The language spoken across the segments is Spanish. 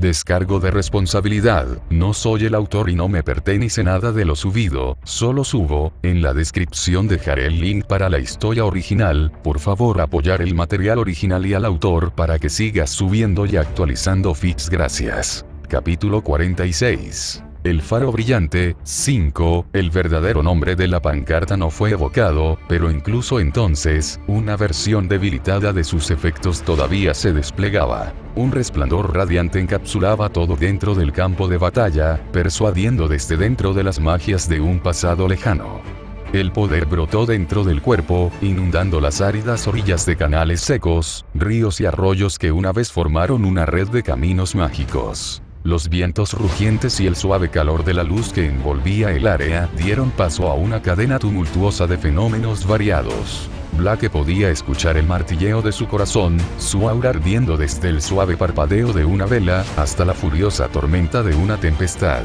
Descargo de responsabilidad, no soy el autor y no me pertenece nada de lo subido, solo subo, en la descripción dejaré el link para la historia original, por favor apoyar el material original y al autor para que sigas subiendo y actualizando feeds, gracias. Capítulo 46. El faro brillante. 5. El verdadero nombre de la pancarta no fue evocado, pero incluso entonces, una versión debilitada de sus efectos todavía se desplegaba. Un resplandor radiante encapsulaba todo dentro del campo de batalla, persuadiendo desde dentro de las magias de un pasado lejano. El poder brotó dentro del cuerpo, inundando las áridas orillas de canales secos, ríos y arroyos que una vez formaron una red de caminos mágicos. Los vientos rugientes y el suave calor de la luz que envolvía el área dieron paso a una cadena tumultuosa de fenómenos variados. Blake podía escuchar el martilleo de su corazón, su aura ardiendo desde el suave parpadeo de una vela hasta la furiosa tormenta de una tempestad.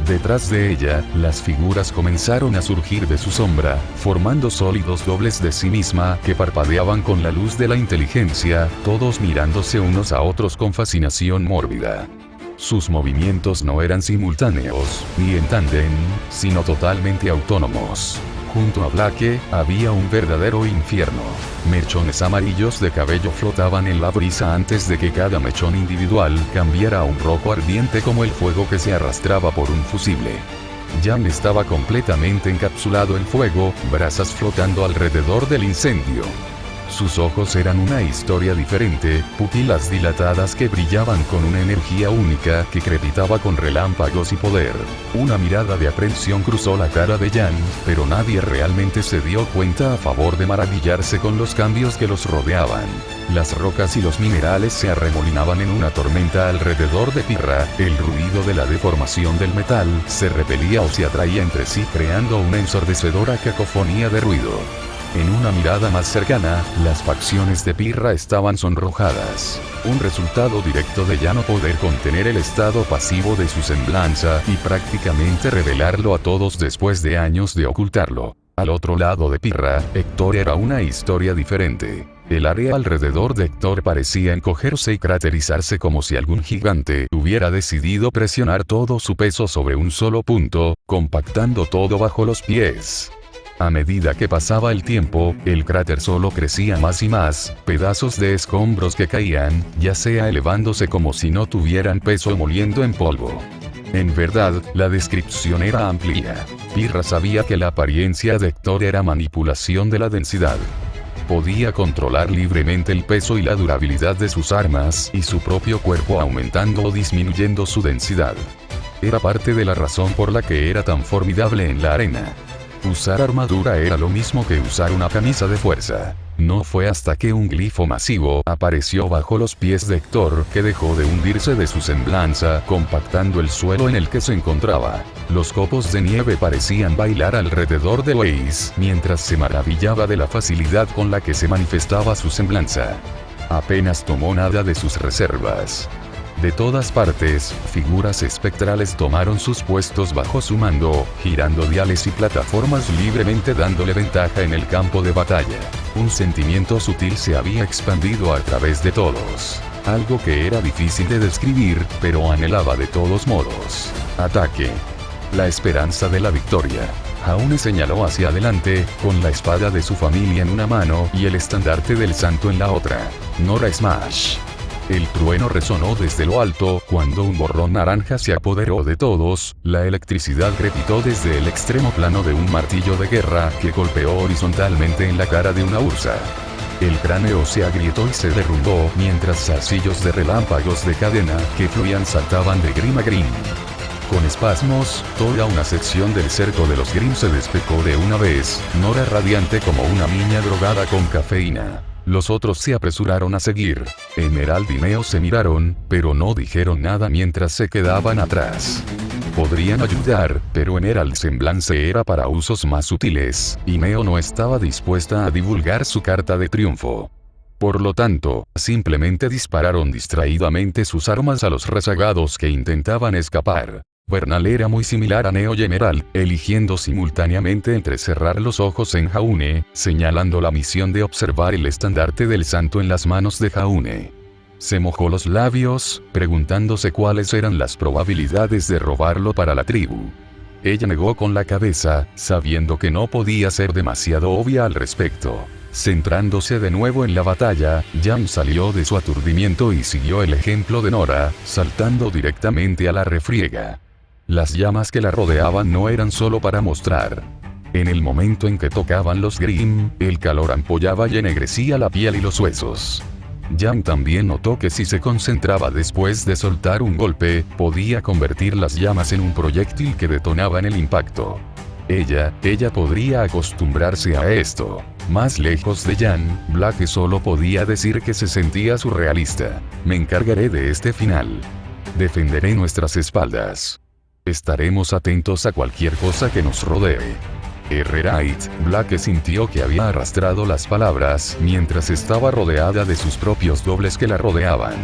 Detrás de ella, las figuras comenzaron a surgir de su sombra, formando sólidos dobles de sí misma que parpadeaban con la luz de la inteligencia, todos mirándose unos a otros con fascinación mórbida. Sus movimientos no eran simultáneos, ni en tándem, sino totalmente autónomos. Junto a Blake, había un verdadero infierno. Mechones amarillos de cabello flotaban en la brisa antes de que cada mechón individual cambiara a un rojo ardiente como el fuego que se arrastraba por un fusible. Jan estaba completamente encapsulado en fuego, brasas flotando alrededor del incendio. Sus ojos eran una historia diferente, pupilas dilatadas que brillaban con una energía única que crepitaba con relámpagos y poder. Una mirada de aprensión cruzó la cara de Jan, pero nadie realmente se dio cuenta a favor de maravillarse con los cambios que los rodeaban. Las rocas y los minerales se arremolinaban en una tormenta alrededor de Pirra, el ruido de la deformación del metal se repelía o se atraía entre sí creando una ensordecedora cacofonía de ruido. En una mirada más cercana, las facciones de Pirra estaban sonrojadas. Un resultado directo de ya no poder contener el estado pasivo de su semblanza y prácticamente revelarlo a todos después de años de ocultarlo. Al otro lado de Pirra, Héctor era una historia diferente. El área alrededor de Héctor parecía encogerse y craterizarse como si algún gigante hubiera decidido presionar todo su peso sobre un solo punto, compactando todo bajo los pies. A medida que pasaba el tiempo, el cráter solo crecía más y más, pedazos de escombros que caían, ya sea elevándose como si no tuvieran peso o moliendo en polvo. En verdad, la descripción era amplia. Pirra sabía que la apariencia de Héctor era manipulación de la densidad. Podía controlar libremente el peso y la durabilidad de sus armas y su propio cuerpo aumentando o disminuyendo su densidad. Era parte de la razón por la que era tan formidable en la arena. Usar armadura era lo mismo que usar una camisa de fuerza. No fue hasta que un glifo masivo apareció bajo los pies de Héctor que dejó de hundirse de su semblanza, compactando el suelo en el que se encontraba. Los copos de nieve parecían bailar alrededor de Weiss, mientras se maravillaba de la facilidad con la que se manifestaba su semblanza. Apenas tomó nada de sus reservas. De todas partes, figuras espectrales tomaron sus puestos bajo su mando, girando diales y plataformas libremente dándole ventaja en el campo de batalla. Un sentimiento sutil se había expandido a través de todos. Algo que era difícil de describir, pero anhelaba de todos modos. Ataque. La esperanza de la victoria. Jaune señaló hacia adelante, con la espada de su familia en una mano y el estandarte del santo en la otra. Nora Smash. El trueno resonó desde lo alto, cuando un borrón naranja se apoderó de todos, la electricidad crepitó desde el extremo plano de un martillo de guerra que golpeó horizontalmente en la cara de una ursa. El cráneo se agrietó y se derrumbó mientras zarcillos de relámpagos de cadena que fluían saltaban de Grim a Grim. Con espasmos, toda una sección del cerco de los Grimm se despejó de una vez, Nora radiante como una niña drogada con cafeína. Los otros se apresuraron a seguir. Emerald y Neo se miraron, pero no dijeron nada mientras se quedaban atrás. Podrían ayudar, pero Emerald semblance era para usos más sutiles, y Neo no estaba dispuesta a divulgar su carta de triunfo. Por lo tanto, simplemente dispararon distraídamente sus armas a los rezagados que intentaban escapar. Bernal era muy similar a Neo y Emerald, eligiendo simultáneamente entre cerrar los ojos en Jaune, señalando la misión de observar el estandarte del santo en las manos de Jaune. Se mojó los labios, preguntándose cuáles eran las probabilidades de robarlo para la tribu. Ella negó con la cabeza, sabiendo que no podía ser demasiado obvia al respecto. Centrándose de nuevo en la batalla, Jan salió de su aturdimiento y siguió el ejemplo de Nora, saltando directamente a la refriega. Las llamas que la rodeaban no eran solo para mostrar. En el momento en que tocaban los Grimm, el calor ampollaba y ennegrecía la piel y los huesos. Jan también notó que si se concentraba después de soltar un golpe, podía convertir las llamas en un proyectil que detonaba en el impacto. Ella podría acostumbrarse a esto. Más lejos de Jan, Black solo podía decir que se sentía surrealista. Me encargaré de este final. Defenderé nuestras espaldas. Estaremos atentos a cualquier cosa que nos rodee. Right, Black sintió que había arrastrado las palabras mientras estaba rodeada de sus propios dobles que la rodeaban.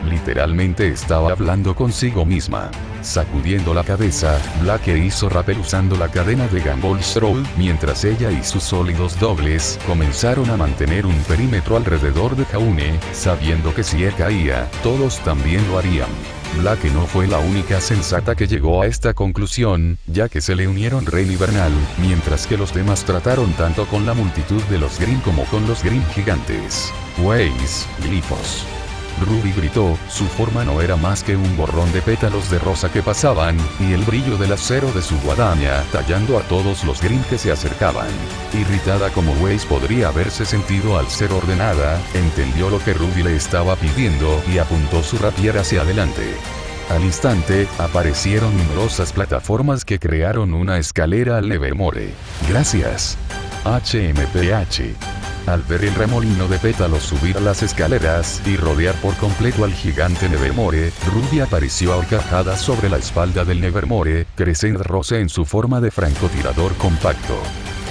Literalmente estaba hablando consigo misma. Sacudiendo la cabeza, Black hizo rappel usando la cadena de Gumball Stroll, mientras ella y sus sólidos dobles comenzaron a mantener un perímetro alrededor de Jaune, sabiendo que si él caía, todos también lo harían. Black no fue la única sensata que llegó a esta conclusión, ya que se le unieron Ren y Bernal, mientras que los demás trataron tanto con la multitud de los Grimm como con los Grimm gigantes. Waze, glifos. Ruby gritó, su forma no era más que un borrón de pétalos de rosa que pasaban, y el brillo del acero de su guadaña tallando a todos los Grimm que se acercaban. Irritada como Waze podría haberse sentido al ser ordenada, entendió lo que Ruby le estaba pidiendo y apuntó su rapier hacia adelante. Al instante, aparecieron numerosas plataformas que crearon una escalera al Nevermore. Gracias. HMPH. Al ver el remolino de pétalos subir las escaleras y rodear por completo al gigante Nevermore, Ruby apareció ahorcajada sobre la espalda del Nevermore, Crescent Rose en su forma de francotirador compacto.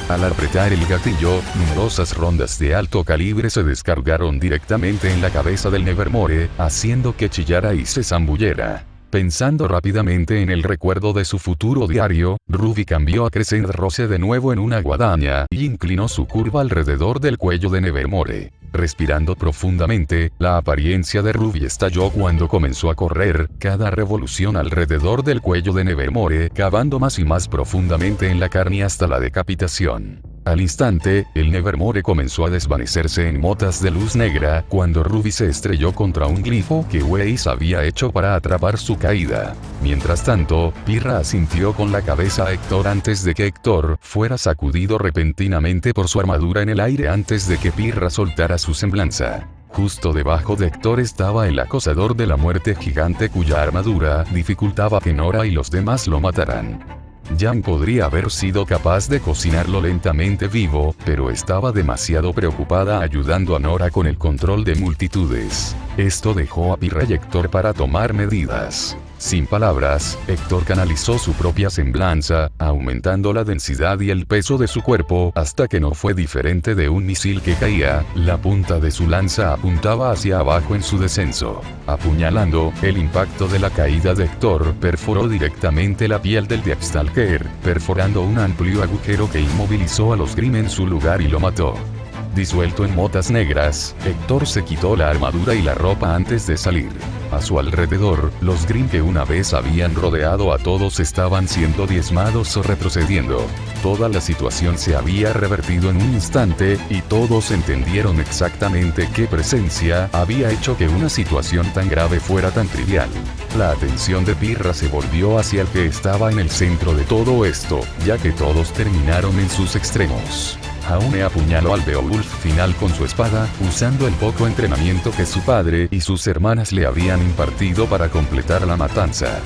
Al apretar el gatillo, numerosas rondas de alto calibre se descargaron directamente en la cabeza del Nevermore, haciendo que chillara y se zambullera. Pensando rápidamente en el recuerdo de su futuro diario, Ruby cambió a Crescent Rose de nuevo en una guadaña y inclinó su curva alrededor del cuello de Nevermore. Respirando profundamente, la apariencia de Ruby estalló cuando comenzó a correr, cada revolución alrededor del cuello de Nevermore, cavando más y más profundamente en la carne hasta la decapitación. Al instante, el Nevermore comenzó a desvanecerse en motas de luz negra cuando Ruby se estrelló contra un glifo que Waze había hecho para atrapar su caída. Mientras tanto, Pirra asintió con la cabeza a Héctor antes de que Héctor fuera sacudido repentinamente por su armadura en el aire antes de que Pirra soltara su semblanza. Justo debajo de Héctor estaba el acosador de la muerte gigante cuya armadura dificultaba que Nora y los demás lo mataran. Jan podría haber sido capaz de cocinarlo lentamente vivo, pero estaba demasiado preocupada ayudando a Nora con el control de multitudes. Esto dejó a Pirra y Héctor para tomar medidas. Sin palabras, Héctor canalizó su propia semblanza, aumentando la densidad y el peso de su cuerpo hasta que no fue diferente de un misil que caía, la punta de su lanza apuntaba hacia abajo en su descenso. Apuñalando, el impacto de la caída de Héctor perforó directamente la piel del Deathstalker, perforando un amplio agujero que inmovilizó a los Grimm en su lugar y lo mató. Disuelto en motas negras, Héctor se quitó la armadura y la ropa antes de salir. A su alrededor, los Grimm que una vez habían rodeado a todos estaban siendo diezmados o retrocediendo. Toda la situación se había revertido en un instante, y todos entendieron exactamente qué presencia había hecho que una situación tan grave fuera tan trivial. La atención de Pirra se volvió hacia el que estaba en el centro de todo esto, ya que todos terminaron en sus extremos. Jaune apuñaló al Beowulf final con su espada, usando el poco entrenamiento que su padre y sus hermanas le habían impartido para completar la matanza.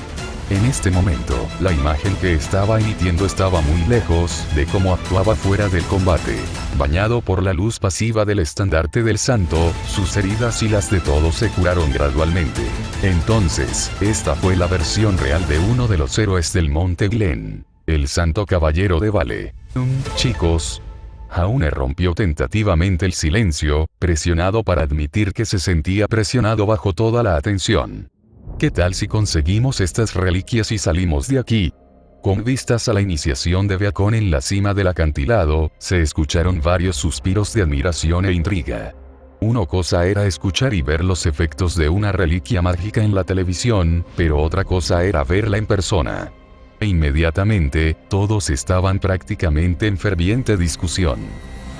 En este momento, la imagen que estaba emitiendo estaba muy lejos de cómo actuaba fuera del combate. Bañado por la luz pasiva del estandarte del santo, sus heridas y las de todos se curaron gradualmente. Entonces, esta fue la versión real de uno de los héroes del Monte Glen, el Santo Caballero de Vale. Chicos. Jaune rompió tentativamente el silencio, presionado para admitir que se sentía presionado bajo toda la atención. ¿Qué tal si conseguimos estas reliquias y salimos de aquí? Con vistas a la iniciación de Beacon en la cima del acantilado, se escucharon varios suspiros de admiración e intriga. Una cosa era escuchar y ver los efectos de una reliquia mágica en la televisión, pero otra cosa era verla en persona. E inmediatamente, todos estaban prácticamente en ferviente discusión.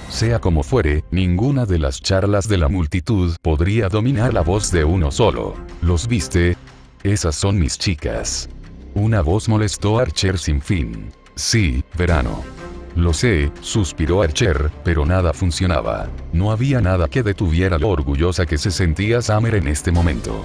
Sea como fuere, ninguna de las charlas de la multitud podría dominar la voz de uno solo. ¿Los viste? Esas son mis chicas. Una voz molestó a Archer sin fin. Sí, verano. Lo sé, suspiró Archer, pero nada funcionaba. No había nada que detuviera lo orgullosa que se sentía Summer en este momento.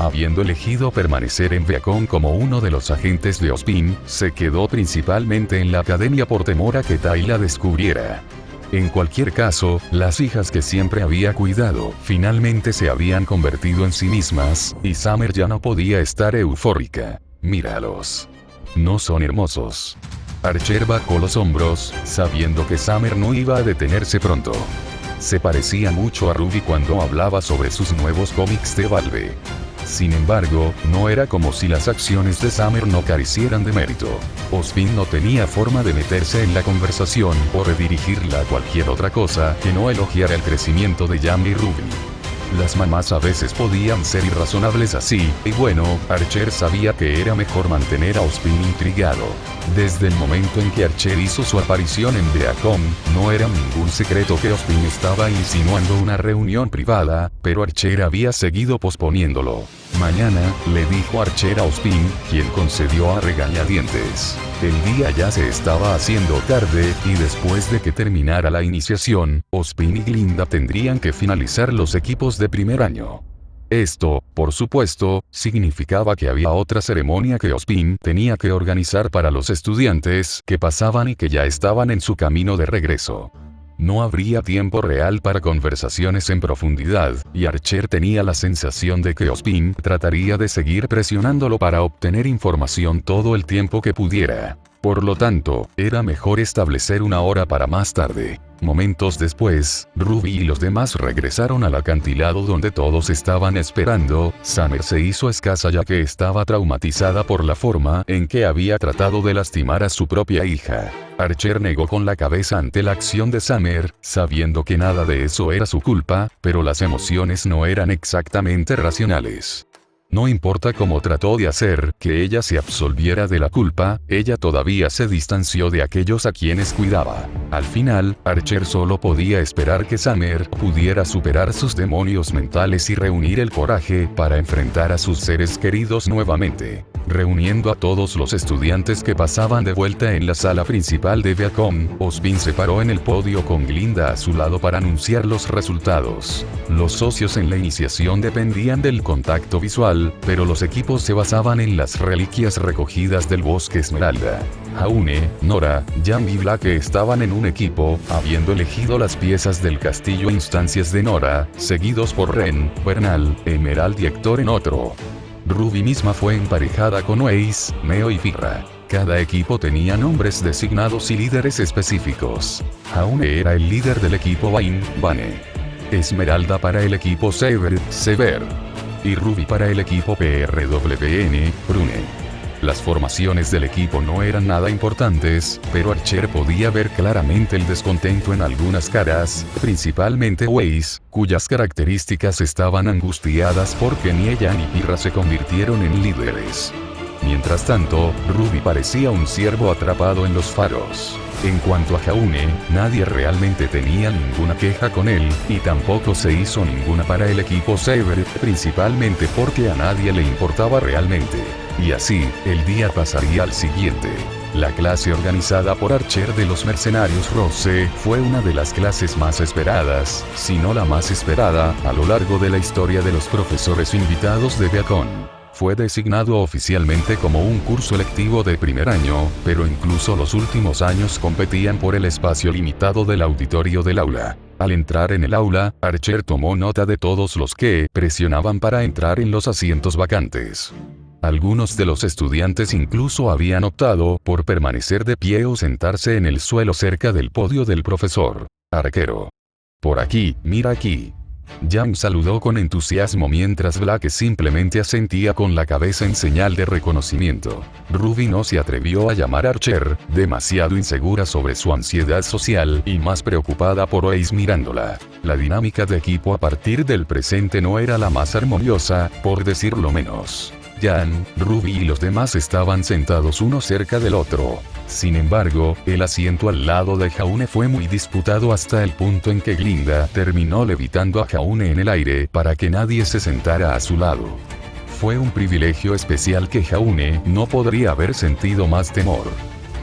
Habiendo elegido permanecer en Viacom como uno de los agentes de Ozpin, se quedó principalmente en la academia por temor a que Tai la descubriera. En cualquier caso, las hijas que siempre había cuidado, finalmente se habían convertido en sí mismas, y Summer ya no podía estar eufórica. Míralos. ¿No son hermosos? Archer bajó los hombros, sabiendo que Summer no iba a detenerse pronto. Se parecía mucho a Ruby cuando hablaba sobre sus nuevos cómics de Valve. Sin embargo, no era como si las acciones de Summer no carecieran de mérito. Ozpin no tenía forma de meterse en la conversación o redirigirla a cualquier otra cosa que no elogiara el crecimiento de Yami y Ruby. Las mamás a veces podían ser irrazonables así, y bueno, Archer sabía que era mejor mantener a Ozpin intrigado. Desde el momento en que Archer hizo su aparición en Viacom, no era ningún secreto que Ozpin estaba insinuando una reunión privada, pero Archer había seguido posponiéndolo. Mañana, le dijo Archer a Ozpin, quien concedió a regañadientes. El día ya se estaba haciendo tarde, y después de que terminara la iniciación, Ozpin y Glinda tendrían que finalizar los equipos de primer año. Esto, por supuesto, significaba que había otra ceremonia que Ozpin tenía que organizar para los estudiantes que pasaban y que ya estaban en su camino de regreso. No habría tiempo real para conversaciones en profundidad, y Archer tenía la sensación de que Ozpin trataría de seguir presionándolo para obtener información todo el tiempo que pudiera. Por lo tanto, era mejor establecer una hora para más tarde. Momentos después, Ruby y los demás regresaron al acantilado donde todos estaban esperando. Summer se hizo escasa ya que estaba traumatizada por la forma en que había tratado de lastimar a su propia hija. Archer negó con la cabeza ante la acción de Summer, sabiendo que nada de eso era su culpa, pero las emociones no eran exactamente racionales. No importa cómo trató de hacer que ella se absolviera de la culpa, ella todavía se distanció de aquellos a quienes cuidaba. Al final, Archer solo podía esperar que Summer pudiera superar sus demonios mentales y reunir el coraje para enfrentar a sus seres queridos nuevamente. Reuniendo a todos los estudiantes que pasaban de vuelta en la sala principal de Viacom, Ozpin se paró en el podio con Glinda a su lado para anunciar los resultados. Los socios en la iniciación dependían del contacto visual, pero los equipos se basaban en las reliquias recogidas del Bosque Esmeralda. Jaune, Nora, Jan y Black estaban en un equipo, habiendo elegido las piezas del castillo e instancias de Nora, seguidos por Ren, Bernal, Emerald y Héctor en otro. Ruby misma fue emparejada con Ace, Neo y Pirra. Cada equipo tenía nombres designados y líderes específicos. Jaune era el líder del equipo Vane. Esmeralda para el equipo Sever. Y Ruby para el equipo PRWN, Brune. Las formaciones del equipo no eran nada importantes, pero Archer podía ver claramente el descontento en algunas caras, principalmente Ace, cuyas características estaban angustiadas porque ni ella ni Pirra se convirtieron en líderes. Mientras tanto, Ruby parecía un ciervo atrapado en los faros. En cuanto a Jaune, nadie realmente tenía ninguna queja con él, y tampoco se hizo ninguna para el equipo Saber, principalmente porque a nadie le importaba realmente. Y así, el día pasaría al siguiente. La clase organizada por Archer de los mercenarios Rose fue una de las clases más esperadas, si no la más esperada, a lo largo de la historia de los profesores invitados de Viacom. Fue designado oficialmente como un curso electivo de primer año, pero incluso los últimos años competían por el espacio limitado del auditorio del aula. Al entrar en el aula, Archer tomó nota de todos los que presionaban para entrar en los asientos vacantes. Algunos de los estudiantes incluso habían optado por permanecer de pie o sentarse en el suelo cerca del podio del profesor. Arquero. Por aquí, mira aquí. Jan saludó con entusiasmo mientras Black simplemente asentía con la cabeza en señal de reconocimiento. Ruby no se atrevió a llamar a Archer, demasiado insegura sobre su ansiedad social y más preocupada por Ace mirándola. La dinámica de equipo a partir del presente no era la más armoniosa, por decirlo menos. Jan, Ruby y los demás estaban sentados uno cerca del otro. Sin embargo, el asiento al lado de Jaune fue muy disputado hasta el punto en que Glinda terminó levitando a Jaune en el aire para que nadie se sentara a su lado. Fue un privilegio especial que Jaune no podría haber sentido más temor.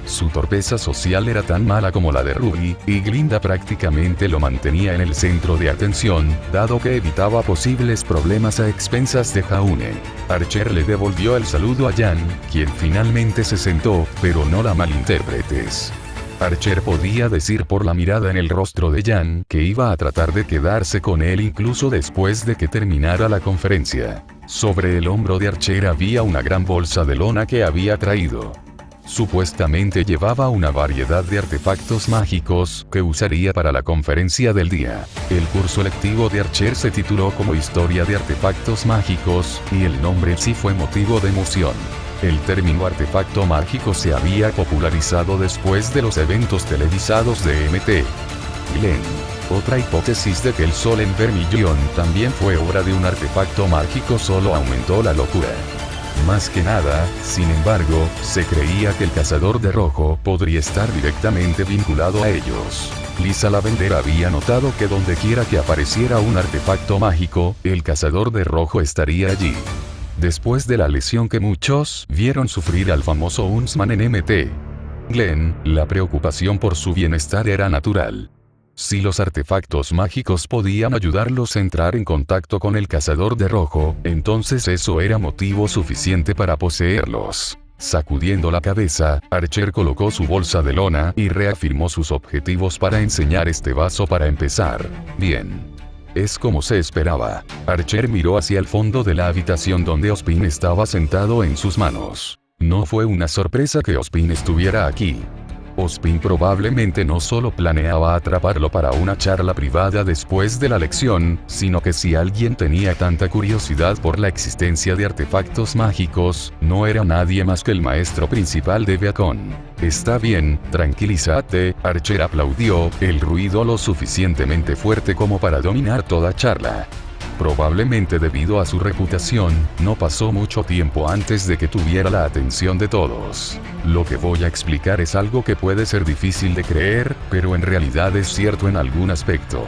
Su torpeza social era tan mala como la de Ruby, y Glinda prácticamente lo mantenía en el centro de atención, dado que evitaba posibles problemas a expensas de Jaune. Archer le devolvió el saludo a Jan, quien finalmente se sentó, pero no la malinterpretes. Archer podía decir por la mirada en el rostro de Jan que iba a tratar de quedarse con él incluso después de que terminara la conferencia. Sobre el hombro de Archer había una gran bolsa de lona que había traído. Supuestamente llevaba una variedad de artefactos mágicos que usaría para la conferencia del día. El curso lectivo de Archer se tituló como Historia de Artefactos Mágicos, y el nombre en sí fue motivo de emoción. El término artefacto mágico se había popularizado después de los eventos televisados de MT. Glenn. Otra hipótesis de que el sol en Vermilion también fue obra de un artefacto mágico solo aumentó la locura. Más que nada, sin embargo, se creía que el cazador de rojo podría estar directamente vinculado a ellos. Lisa Lavender había notado que donde quiera que apareciera un artefacto mágico, el cazador de rojo estaría allí. Después de la lesión que muchos vieron sufrir al famoso Huntsman en MT. Glenn, la preocupación por su bienestar era natural. Si los artefactos mágicos podían ayudarlos a entrar en contacto con el cazador de rojo, entonces eso era motivo suficiente para poseerlos. Sacudiendo la cabeza, Archer colocó su bolsa de lona y reafirmó sus objetivos para enseñar este vaso para empezar. Bien. Es como se esperaba. Archer miró hacia el fondo de la habitación donde Ozpin estaba sentado en sus manos. No fue una sorpresa que Ozpin estuviera aquí. Ozpin probablemente no solo planeaba atraparlo para una charla privada después de la lección, sino que si alguien tenía tanta curiosidad por la existencia de artefactos mágicos, no era nadie más que el maestro principal de Beacon. Está bien, tranquilízate, Archer aplaudió, el ruido lo suficientemente fuerte como para dominar toda charla. Probablemente debido a su reputación, no pasó mucho tiempo antes de que tuviera la atención de todos. Lo que voy a explicar es algo que puede ser difícil de creer, pero en realidad es cierto en algún aspecto.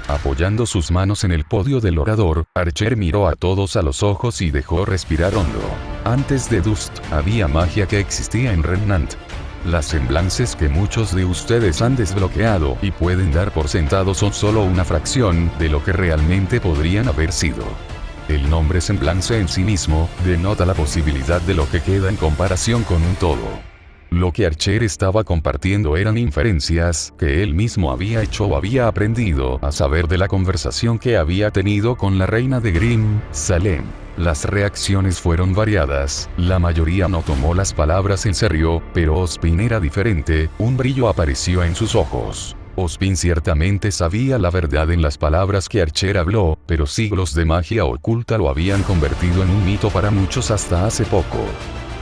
Apoyando sus manos en el podio del orador, Archer miró a todos a los ojos y dejó respirar hondo. Antes de Dust, había magia que existía en Remnant. Las semblances que muchos de ustedes han desbloqueado y pueden dar por sentado son solo una fracción de lo que realmente podrían haber sido. El nombre semblance en sí mismo denota la posibilidad de lo que queda en comparación con un todo. Lo que Archer estaba compartiendo eran inferencias que él mismo había hecho o había aprendido a saber de la conversación que había tenido con la reina de Grimm, Salem. Las reacciones fueron variadas, la mayoría no tomó las palabras en serio, pero Ozpin era diferente, un brillo apareció en sus ojos. Ozpin ciertamente sabía la verdad en las palabras que Archer habló, pero siglos de magia oculta lo habían convertido en un mito para muchos hasta hace poco.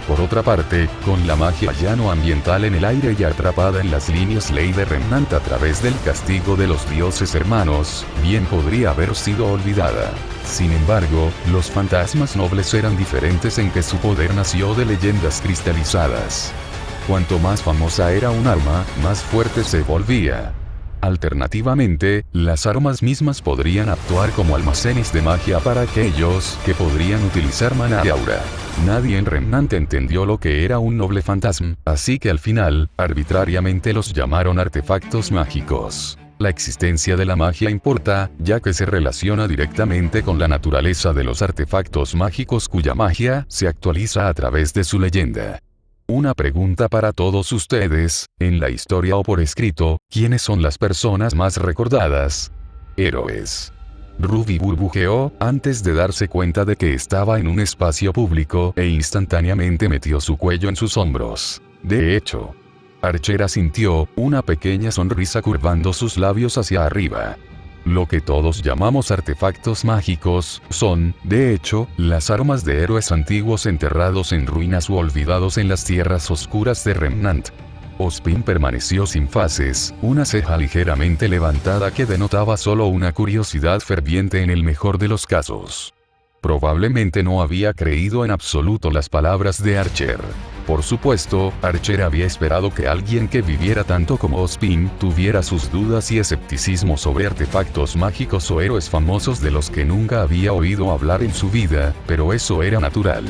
Por otra parte, con la magia ya no ambiental en el aire y atrapada en las líneas ley de Remnant a través del castigo de los dioses hermanos, bien podría haber sido olvidada. Sin embargo, los fantasmas nobles eran diferentes en que su poder nació de leyendas cristalizadas. Cuanto más famosa era un arma, más fuerte se volvía. Alternativamente, las armas mismas podrían actuar como almacenes de magia para aquellos que podrían utilizar maná de aura. Nadie en Remnant entendió lo que era un noble fantasma, así que al final, arbitrariamente los llamaron artefactos mágicos. La existencia de la magia importa, ya que se relaciona directamente con la naturaleza de los artefactos mágicos cuya magia se actualiza a través de su leyenda. Una pregunta para todos ustedes, en la historia o por escrito, ¿quiénes son las personas más recordadas? Héroes. Ruby burbujeó, antes de darse cuenta de que estaba en un espacio público, e instantáneamente metió su cuello en sus hombros. De hecho, Archer sintió una pequeña sonrisa curvando sus labios hacia arriba. Lo que todos llamamos artefactos mágicos, son, de hecho, las armas de héroes antiguos enterrados en ruinas u olvidados en las tierras oscuras de Remnant. Ozpin permaneció sin faces, una ceja ligeramente levantada que denotaba solo una curiosidad ferviente en el mejor de los casos. Probablemente no había creído en absoluto las palabras de Archer. Por supuesto, Archer había esperado que alguien que viviera tanto como Ozpin tuviera sus dudas y escepticismo sobre artefactos mágicos o héroes famosos de los que nunca había oído hablar en su vida, pero eso era natural.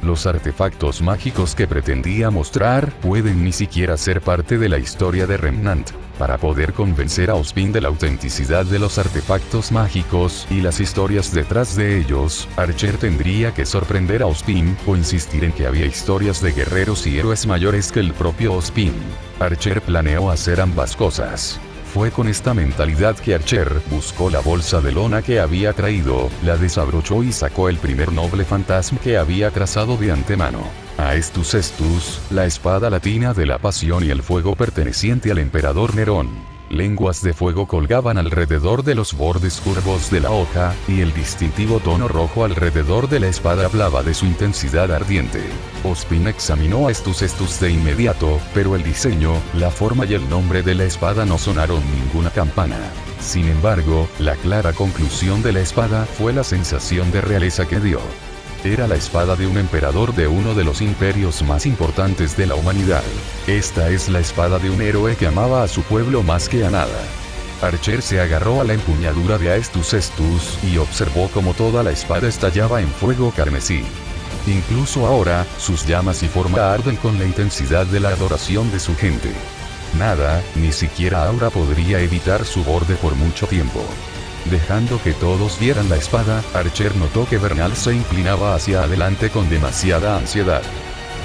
Los artefactos mágicos que pretendía mostrar pueden ni siquiera ser parte de la historia de Remnant. Para poder convencer a Ozpin de la autenticidad de los artefactos mágicos y las historias detrás de ellos, Archer tendría que sorprender a Ozpin o insistir en que había historias de guerreros y héroes mayores que el propio Ozpin. Archer planeó hacer ambas cosas. Fue con esta mentalidad que Archer buscó la bolsa de lona que había traído, la desabrochó y sacó el primer noble fantasma que había trazado de antemano. Aestus Estus, la espada latina de la pasión y el fuego perteneciente al emperador Nerón. Lenguas de fuego colgaban alrededor de los bordes curvos de la hoja, y el distintivo tono rojo alrededor de la espada hablaba de su intensidad ardiente. Ozpin examinó a Estus de inmediato, pero el diseño, la forma y el nombre de la espada no sonaron ninguna campana. Sin embargo, la clara conclusión de la espada fue la sensación de realeza que dio. Era la espada de un emperador de uno de los imperios más importantes de la humanidad. Esta es la espada de un héroe que amaba a su pueblo más que a nada. Archer se agarró a la empuñadura de Aestus y observó cómo toda la espada estallaba en fuego carmesí. Incluso ahora, sus llamas y forma arden con la intensidad de la adoración de su gente. Nada, ni siquiera Aura podría evitar su borde por mucho tiempo. Dejando que todos vieran la espada, Archer notó que Bernal se inclinaba hacia adelante con demasiada ansiedad.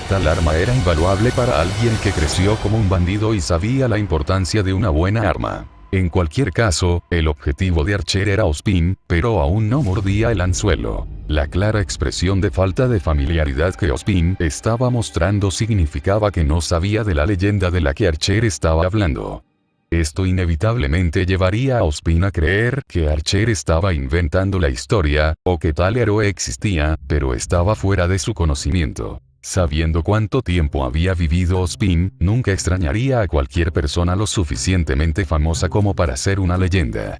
Tal arma era invaluable para alguien que creció como un bandido y sabía la importancia de una buena arma. En cualquier caso, el objetivo de Archer era Ozpin, pero aún no mordía el anzuelo. La clara expresión de falta de familiaridad que Ozpin estaba mostrando significaba que no sabía de la leyenda de la que Archer estaba hablando. Esto inevitablemente llevaría a Ozpin a creer que Archer estaba inventando la historia, o que tal héroe existía, pero estaba fuera de su conocimiento. Sabiendo cuánto tiempo había vivido Ozpin, nunca extrañaría a cualquier persona lo suficientemente famosa como para ser una leyenda.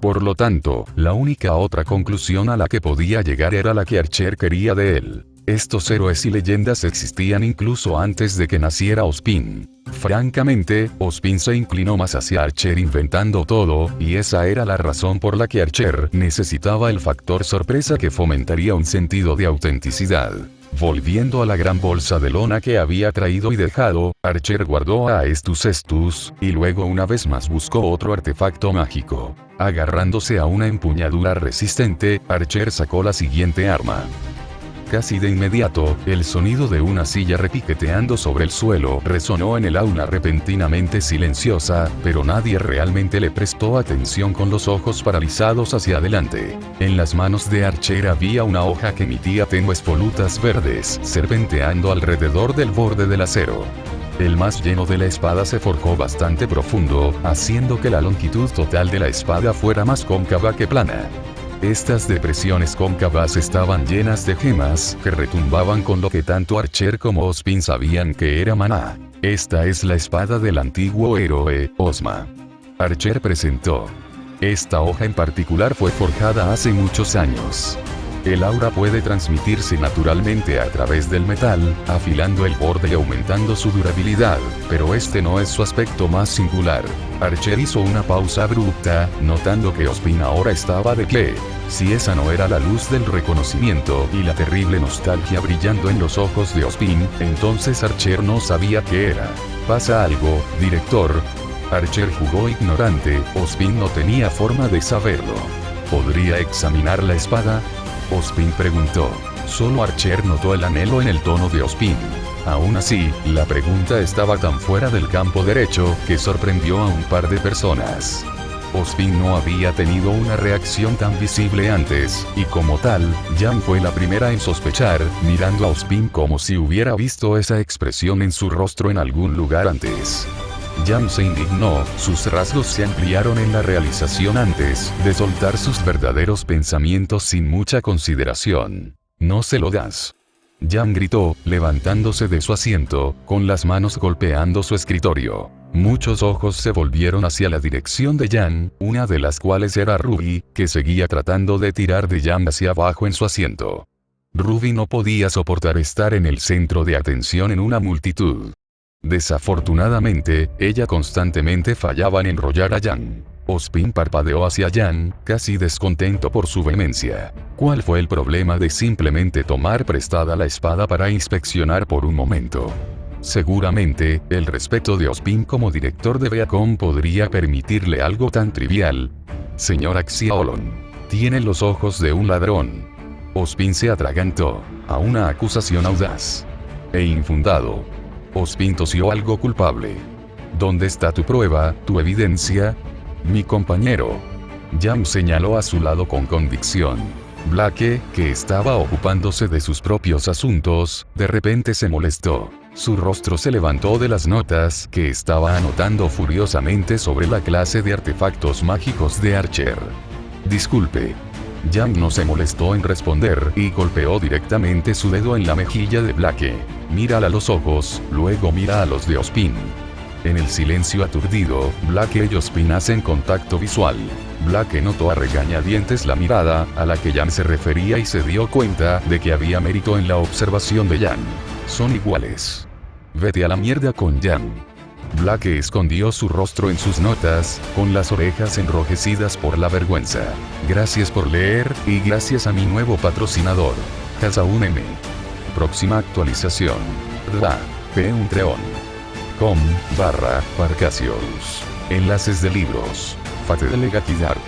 Por lo tanto, la única otra conclusión a la que podía llegar era la que Archer quería de él. Estos héroes y leyendas existían incluso antes de que naciera Ozpin. Francamente, Ozpin se inclinó más hacia Archer inventando todo, y esa era la razón por la que Archer necesitaba el factor sorpresa que fomentaría un sentido de autenticidad. Volviendo a la gran bolsa de lona que había traído y dejado, Archer guardó a Aestus y luego una vez más buscó otro artefacto mágico. Agarrándose a una empuñadura resistente, Archer sacó la siguiente arma. Casi de inmediato, el sonido de una silla repiqueteando sobre el suelo resonó en el aula repentinamente silenciosa, pero nadie realmente le prestó atención con los ojos paralizados hacia adelante. En las manos de Archer había una hoja que emitía tenues volutas verdes, serpenteando alrededor del borde del acero. El más lleno de la espada se forjó bastante profundo, haciendo que la longitud total de la espada fuera más cóncava que plana. Estas depresiones cóncavas estaban llenas de gemas que retumbaban con lo que tanto Archer como Ozpin sabían que era maná. Esta es la espada del antiguo héroe, Ozma. Archer presentó. Esta hoja en particular fue forjada hace muchos años. El aura puede transmitirse naturalmente a través del metal, afilando el borde y aumentando su durabilidad, pero este no es su aspecto más singular. Archer hizo una pausa abrupta, notando que Ozpin ahora estaba de pie. Si esa no era la luz del reconocimiento y la terrible nostalgia brillando en los ojos de Ozpin, entonces Archer no sabía qué era. ¿Pasa algo, director? Archer jugó ignorante, Ozpin no tenía forma de saberlo. ¿Podría examinar la espada? Ozpin preguntó. Solo Archer notó el anhelo en el tono de Ozpin. Aún así, la pregunta estaba tan fuera del campo derecho que sorprendió a un par de personas. Ozpin no había tenido una reacción tan visible antes, y como tal, Jan fue la primera en sospechar, mirando a Ozpin como si hubiera visto esa expresión en su rostro en algún lugar antes. Jan se indignó, sus rasgos se ampliaron en la realización antes de soltar sus verdaderos pensamientos sin mucha consideración. No se lo das. Jan gritó, levantándose de su asiento, con las manos golpeando su escritorio. Muchos ojos se volvieron hacia la dirección de Jan, una de las cuales era Ruby, que seguía tratando de tirar de Jan hacia abajo en su asiento. Ruby no podía soportar estar en el centro de atención en una multitud. Desafortunadamente, ella constantemente fallaba en enrollar a Jan. Ozpin parpadeó hacia Jan, casi descontento por su vehemencia. ¿Cuál fue el problema de simplemente tomar prestada la espada para inspeccionar por un momento? Seguramente, el respeto de Ozpin como director de Viacom podría permitirle algo tan trivial. Señor Axiolon. Tiene los ojos de un ladrón. Ozpin se atragantó a una acusación audaz e infundado. Ozpin tosió algo culpable. ¿Dónde está tu prueba, tu evidencia? Mi compañero. Jan señaló a su lado con convicción. Blake, que estaba ocupándose de sus propios asuntos, de repente se molestó. Su rostro se levantó de las notas que estaba anotando furiosamente sobre la clase de artefactos mágicos de Archer. Disculpe. Jan no se molestó en responder y golpeó directamente su dedo en la mejilla de Blake. Mírala a los ojos, luego mira a los de Ozpin. En el silencio aturdido, Blake y Ozpin hacen contacto visual. Blake notó a regañadientes la mirada a la que Jan se refería y se dio cuenta de que había mérito en la observación de Jan. Son iguales. Vete a la mierda con Jan. Blake escondió su rostro en sus notas, con las orejas enrojecidas por la vergüenza. Gracias por leer, y gracias a mi nuevo patrocinador. Casa1M. Próxima actualización. patreon.com/Parcasius. Enlaces de libros. Fate de Legacy Dark.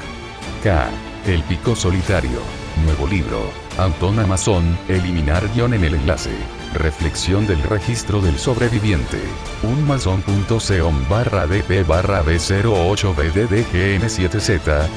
K. El Pico Solitario. Nuevo libro. Auton Amazon, eliminar guión en el enlace. Reflexión del registro del sobreviviente. unmason.com/dp/b08bddgn7z